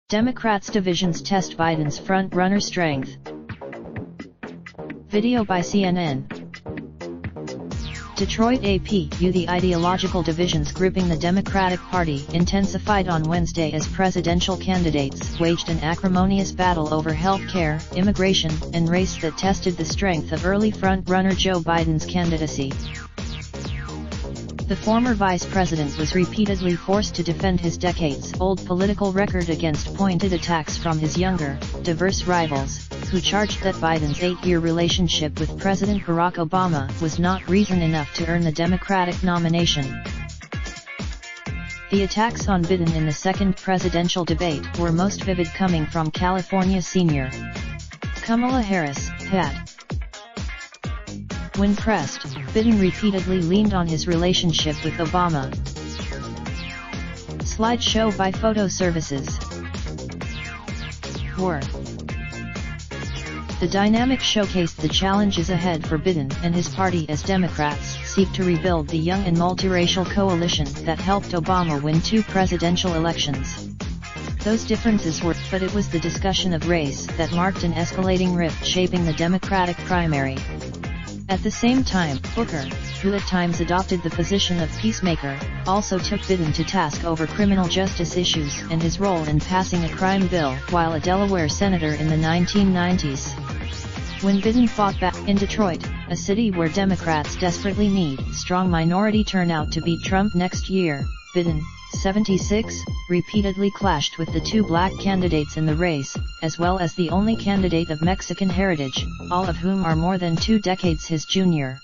Democrats' divisions test Biden's front-runner strength. Video by CNN. Detroit AP. The ideological divisions gripping the Democratic Party intensified on Wednesday as presidential candidates waged an acrimonious battle over health care, immigration, and race that tested the strength of early front-runner Joe Biden's candidacy. The former vice president was repeatedly forced to defend his decades-old political record against pointed attacks from his younger, diverse rivals, who charged that Biden's 8-year relationship with President Barack Obama was not reason enough to earn the Democratic nomination. The attacks on Biden in the second presidential debate were most vivid coming from California senior Kamala Harris, had. When pressed, Biden repeatedly leaned on his relationship with Obama. Slideshow by Photo Services. War. The dynamic showcased the challenges ahead for Biden and his party as Democrats seek to rebuild the young and multiracial coalition that helped Obama win 2 presidential elections. Those differences were, but it was the discussion of race that marked an escalating rift shaping the Democratic primary. At the same time, Booker, who at times adopted the position of peacemaker, also took Biden to task over criminal justice issues and his role in passing a crime bill while a Delaware senator in the 1990s. When Biden fought back in Detroit, a city where Democrats desperately need strong minority turnout to beat Trump next year, Biden, 76, repeatedly clashed with the 2 black candidates in the race, as well as the only candidate of Mexican heritage, all of whom are more than 2 decades his junior.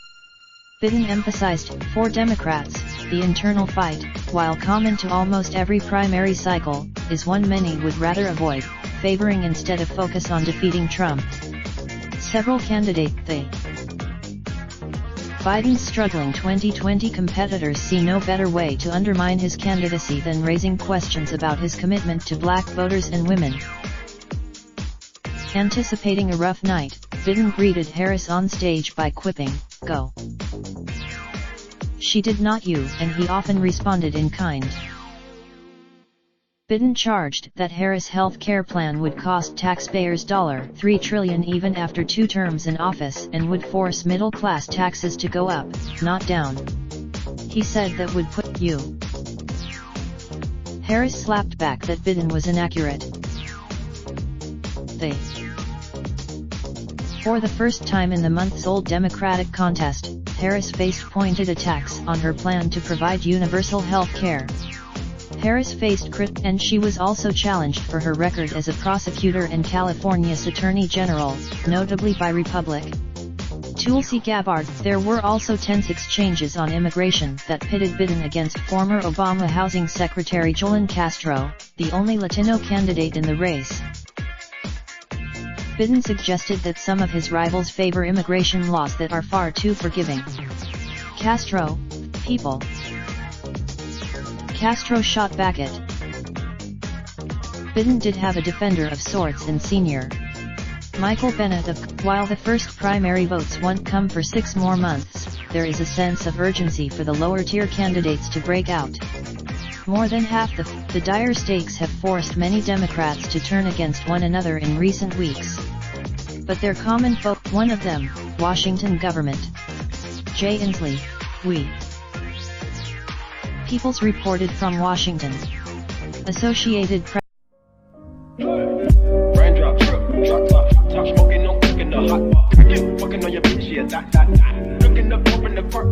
Biden emphasized, for Democrats, the internal fight, while common to almost every primary cycle, is one many would rather avoid, favoring instead a focus on defeating Trump. Several candidates Biden's struggling 2020 competitors see no better way to undermine his candidacy than raising questions about his commitment to black voters and women. Anticipating a rough night, Biden greeted Harris on stage by quipping, "Go." She did not you, and he often responded in kind. Biden charged that Harris' health care plan would cost taxpayers $3 trillion even after 2 terms in office and would force middle-class taxes to go up, not down. He said that would put you. Harris slapped back that Biden was inaccurate. For the first time in the months-old Democratic contest, Harris faced pointed attacks on her plan to provide universal health care. Harris faced criticism, and she was also challenged for her record as a prosecutor and California's Attorney General, notably by Republican Tulsi Gabbard. There were also tense exchanges on immigration that pitted Biden against former Obama Housing Secretary Julian Castro, the only Latino candidate in the race. Biden suggested that some of his rivals favor immigration laws that are far too forgiving. Castro, people. Castro shot back at Biden did have a defender of sorts in senior Michael Bennet. While the first primary votes won't come for 6 more months, there is a sense of urgency for the lower-tier candidates to break out. More than half the dire stakes have forced many Democrats to turn against one another in recent weeks. But their common foe, one of them, Washington government. Jay Inslee, we. People's reported from Washington. Associated Press. Raindrop, drop top, top smoking, no cooking the hot pot. Fucking on your bitch, yeah, that. Looking up in the park,